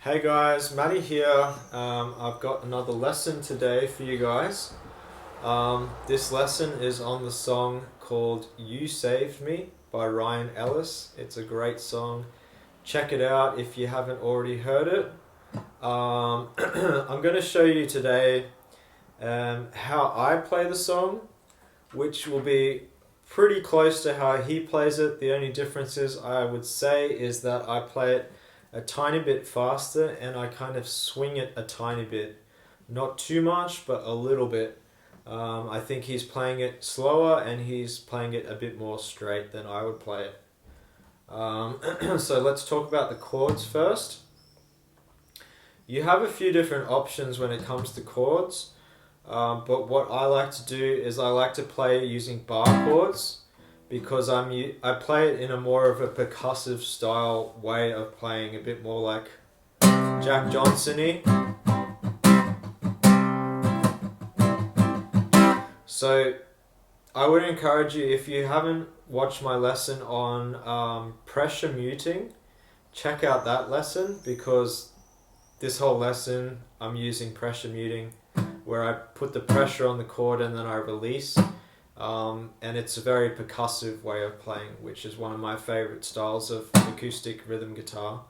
Hey guys, Matty here. I've got another lesson today for you guys. This lesson is on the song called You Saved Me by Ryan Ellis. It's a great song. Check it out if you haven't already heard it. I'm going to show you today how I play the song, which will be pretty close to how he plays it. The only differences I would say is that I play it a tiny bit faster and I kind of swing it a tiny bit. Not too much, but a little bit. I think he's playing it slower and he's playing it a bit more straight than I would play it. So let's talk about the chords first. You have a few different options when it comes to chords, but what I like to do is I like to play using barre chords, because I play it in a more of a percussive style way of playing, a bit more like Jack Johnson-y. So I would encourage you, if you haven't watched my lesson on pressure muting, check out that lesson, because this whole lesson I'm using pressure muting, where I put the pressure on the chord and then I release. And it's a very percussive way of playing, which is one of my favorite styles of acoustic rhythm guitar,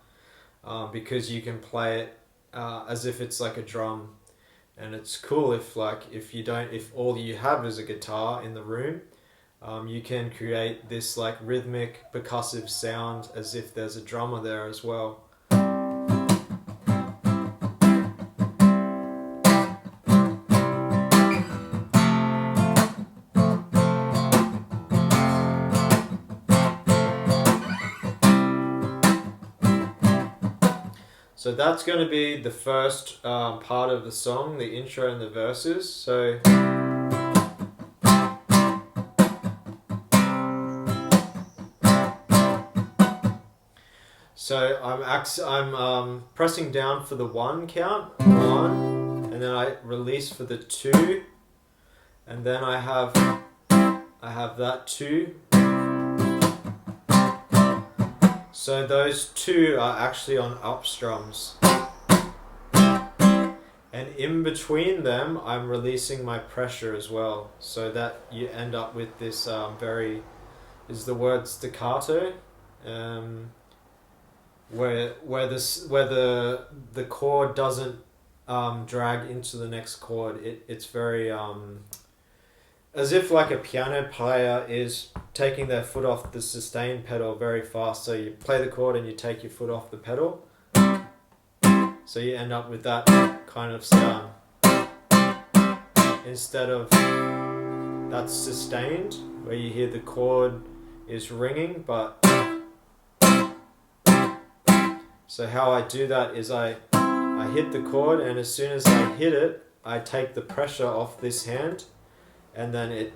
because you can play it as if it's like a drum, and it's cool if all you have is a guitar in the room, you can create this like rhythmic percussive sound as if there's a drummer there as well. So that's going to be the first part of the song, the intro and the verses. So I'm pressing down for the 1 count, 1, and then I release for the 2, and then I have that 2. So those 2 are actually on up strums, and in between them I'm releasing my pressure as well, so that you end up with this is the word staccato, where the chord doesn't drag into the next chord. It's very as if like a piano player is taking their foot off the sustain pedal very fast. So you play the chord and you take your foot off the pedal. So you end up with that kind of sound. Instead of that's sustained, where you hear the chord is ringing, but... So how I do that is I hit the chord, and as soon as I hit it, I take the pressure off this hand, and then it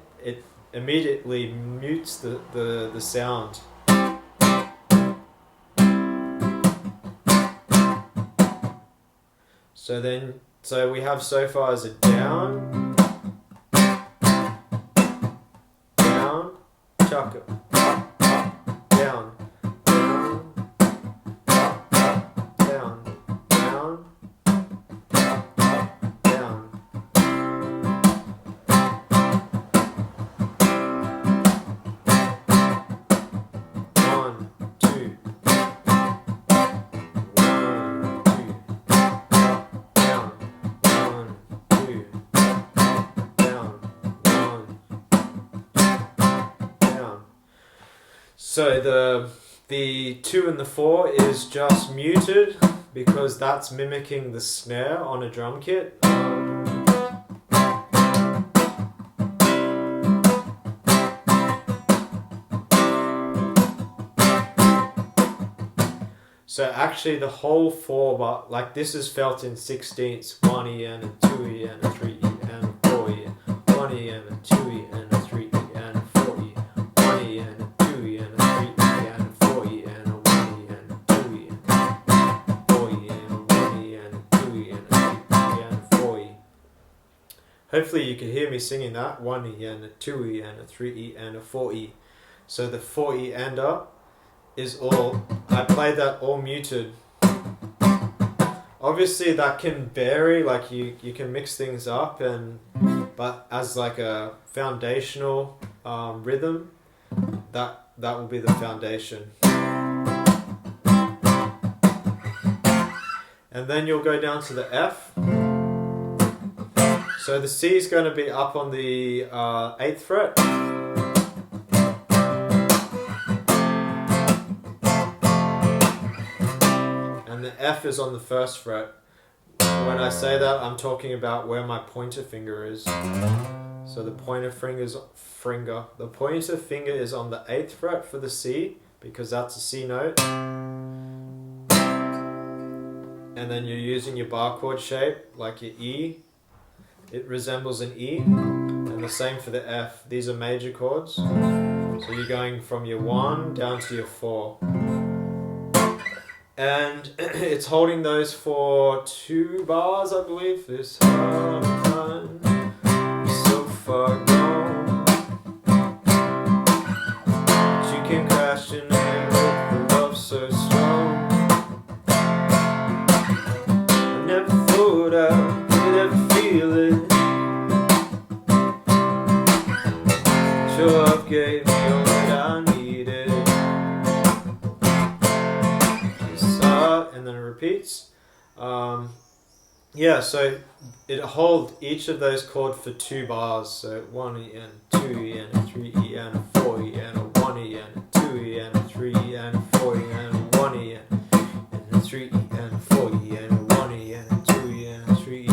immediately mutes the sound. So we have so far as a down, down, chuck it, up, down, down, up, down, down, up, down. So the 2 and the 4 is just muted, because that's mimicking the snare on a drum kit. So actually the whole 4 bar, like this is felt in 16ths, 1E and a 2E and a 3E and a 4E, 1E and a 2E and a 3E and a 4E, 1E and a 2E and a 3E and a 4E and a 1E and a 2E and a 4E and a 1E and a 2E and a 3E and a 4E. Hopefully you can hear me singing that, 1E and a 2E and a 3E and a 4E. So the 4E ender is all, I play that all muted. Obviously that can vary, like you can mix things up, but as like a foundational rhythm, that will be the foundation. And then you'll go down to the F. So the C is going to be up on the 8th fret. And the F is on the 1st fret. When I say that, I'm talking about where my pointer finger is. So the pointer finger is on the 8th fret for the C, because that's a C note. And then you're using your bar chord shape, like your E. It resembles an E. And the same for the F. These are major chords. So you're going from your 1 down to your 4. And it's holding those for 2 bars, I believe. This time, so far gone. You can crash in air with the love so strong. I never thought I would ever feel it. Sure, I've gave me all that I needed. And then it repeats. Yeah, so it holds each of those chords for 2 bars. So 1 E and 2 E and 3 E and 4 E and 1 E and 2 E and 3 E and 4 E and 1 E and 3 E and 4 E and 1 E and 2 E and 3 E.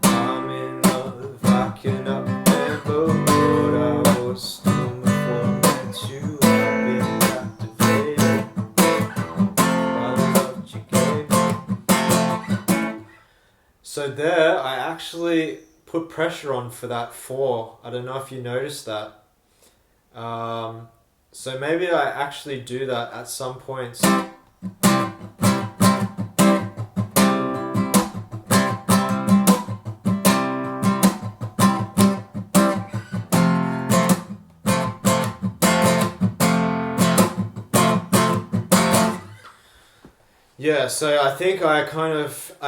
I'm in love, I cannot remember what I was doing before I met you. I've been captivated by the love you gave me. So there, I actually put pressure on for that 4. I don't know if you noticed that. So maybe I actually do that at some points. Yeah, so I think I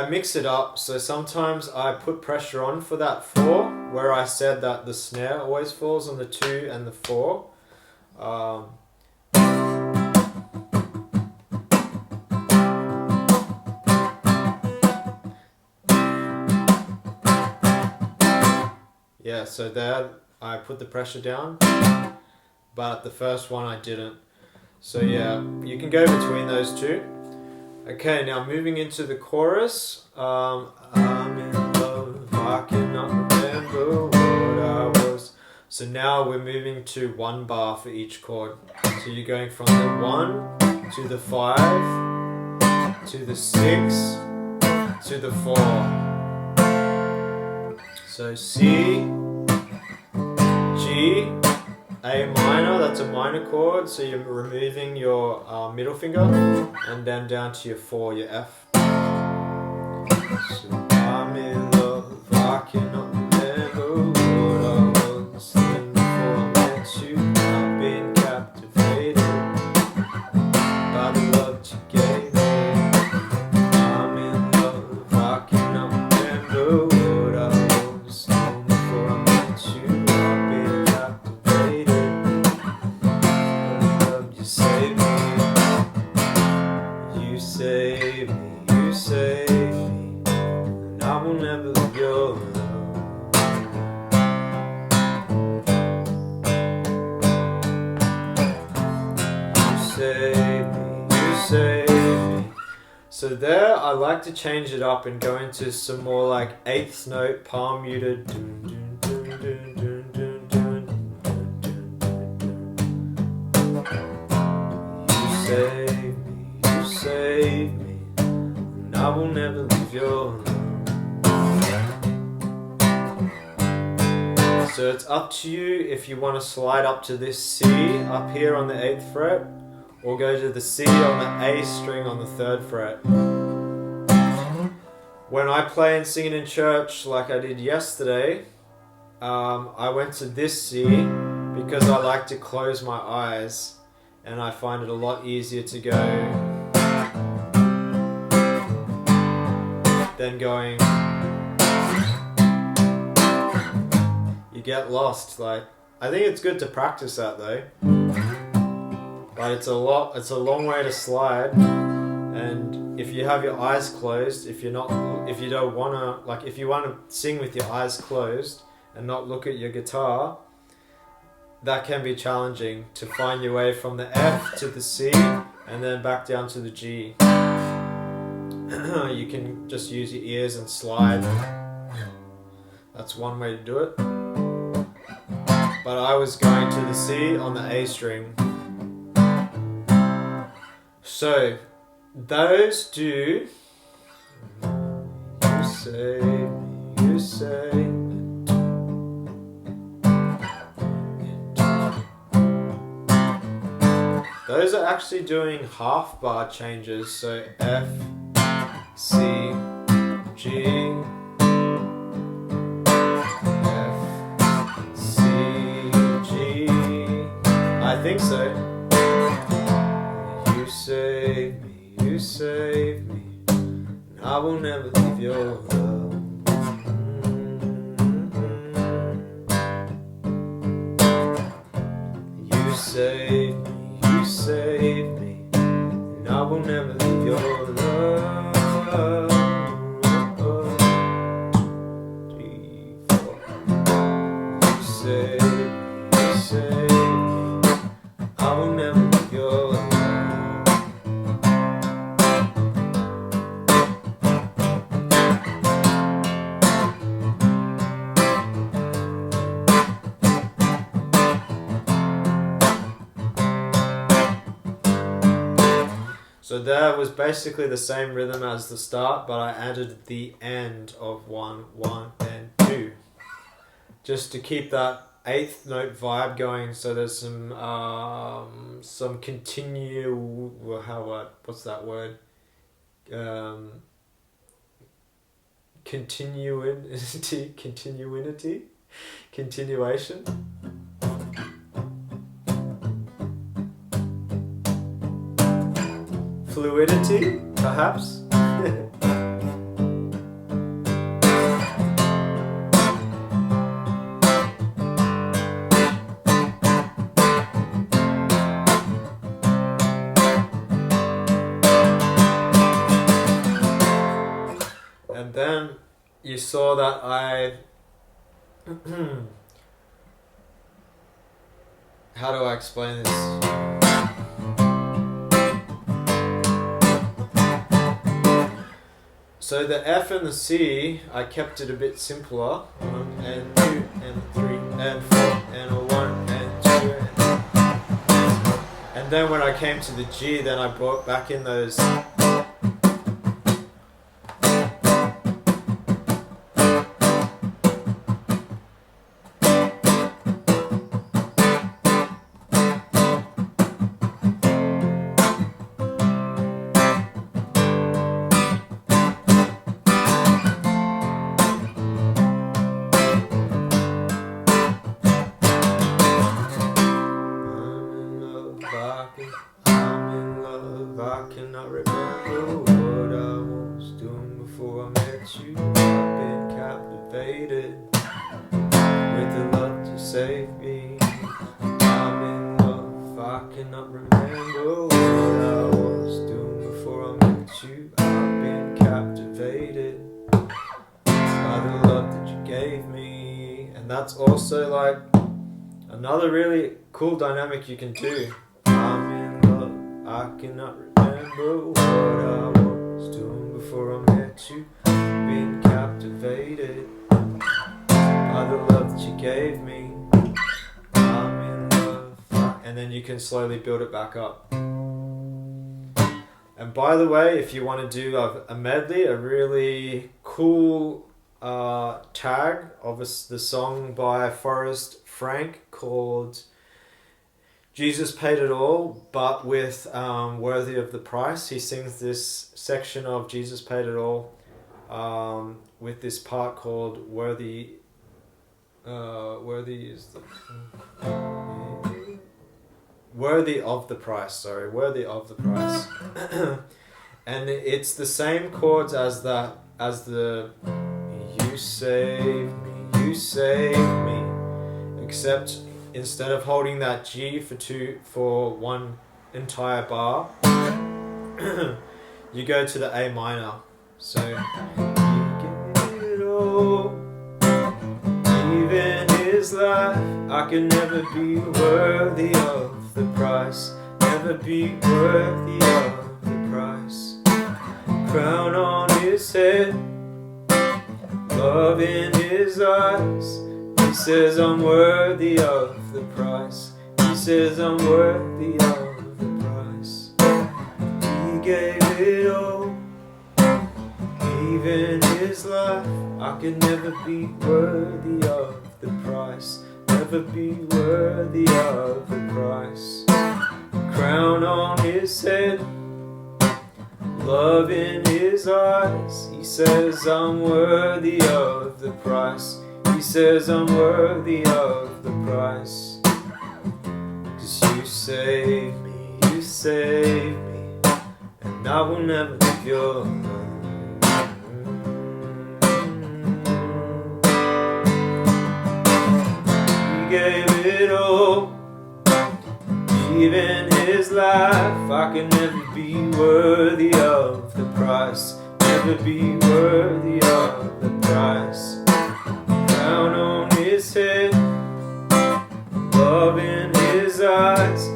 mix it up. So sometimes I put pressure on for that 4, where I said that the snare always falls on the 2 and the 4. Yeah, so there I put the pressure down, but the first one I didn't. So yeah, you can go between those 2. Okay, now moving into the chorus. I'm in love, I cannot remember what I was. So now we're moving to 1 bar for each chord. So you're going from the 1 to the 5 to the 6 to the 4. So C, G, A minor, that's a minor chord, so you're removing your middle finger, and then down to your 4, your F. So I'm in love, I cannot remember what I was thinking before I met you. I've been captivated by the love you gave me. I'm in love, I cannot remember what I was thinking before I met you. I've been captivated. You save me, you save me, you save me, and I will never leave your love. You save me, you save me. So there, I like to change it up and go into some more like 8th note, palm muted. Dun, dun, dun, dun, dun, dun, dun, dun, dun. You save me, and I will never leave your love. So it's up to you if you want to slide up to this C up here on the 8th fret, or go to the C on the A string on the 3rd fret. When I play and sing it in church like I did yesterday, I went to this C because I like to close my eyes. And I find it a lot easier to go then going, you get lost. Like, I think it's good to practice that though. But it's a long way to slide, and if you have your eyes closed, if you want to sing with your eyes closed and not look at your guitar, that can be challenging to find your way from the F to the C and then back down to the G. You can just use your ears and slide. That's one way to do it. But I was going to the C on the A string. So those do, you say, you say, those are actually doing half bar changes. So F, C, G, F, C, G, I think so. You save me, and I will never leave your love. You save me, and I will never leave your love. 3, 4. You save me, I will never leave your love. So that was basically the same rhythm as the start, but I added the end of 1, 1, and 2. Just to keep that 8th note vibe going, so there's some what's that word? Continuation. Fluidity, perhaps. And then you saw that how do I explain this? So the F and the C, I kept it a bit simpler. 1 and 2 and 3 and 4 and a 1 and 2 and then when I came to the G, then I brought back in those. I'm in love, I cannot remember what I was doing before I met you. I've been captivated with the love to save me. I'm in love, I cannot remember what I was doing before I met you. I've been captivated by the love that you gave me. And that's also like another really cool dynamic you can do. I'm in love, I cannot remember what I was doing before I met you. Been captivated by the love that you gave me. I'm in love, and then you can slowly build it back up. And by the way, if you want to do a medley, a really cool tag of the song by Forrest Frank called Jesus Paid It All, but with Worthy of the Price. He sings this section of Jesus Paid It All with this part called Worthy is the Worthy of the Price, Worthy of the Price. And it's the same chords as that as the you save me, except instead of holding that G for one entire bar, you go to the A minor. So you give it all, even his life. I can never be worthy of the price, never be worthy of the price. Crown on his head, love in his eyes. He says I'm worthy of the price. He says I'm worthy of the price. He gave it all, even his life. I could never be worthy of the price, never be worthy of the price. Crown on his head, love in his eyes. He says I'm worthy of the price. He says I'm worthy of the price. 'Cause you save me, and I will never leave your love. He gave it all, even his life. I can never be worthy of the price, never be worthy of the price. Crown on his head, love in his eyes.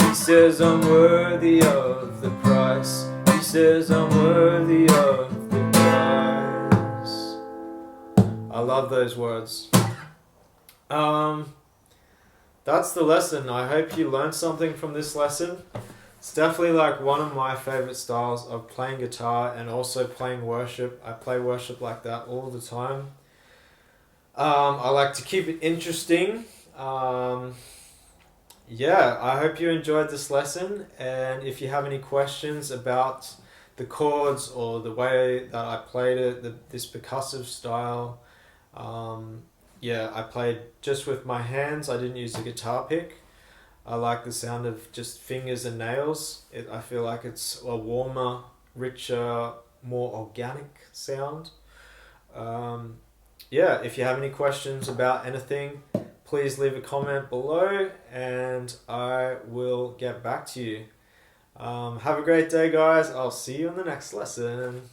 He says I'm worthy of the price. He says I'm worthy of the price. I love those words. That's the lesson. I hope you learned something from this lesson. It's definitely like one of my favorite styles of playing guitar and also playing worship. I play worship like that all the time. I like to keep it interesting. Yeah, I hope you enjoyed this lesson, and if you have any questions about the chords or the way that I played it, this percussive style, yeah, I played just with my hands. I didn't use a guitar pick. I like the sound of just fingers and nails. I feel like it's a warmer, richer, more organic sound. Yeah, if you have any questions about anything, please leave a comment below and I will get back to you. Have a great day, guys. I'll see you in the next lesson.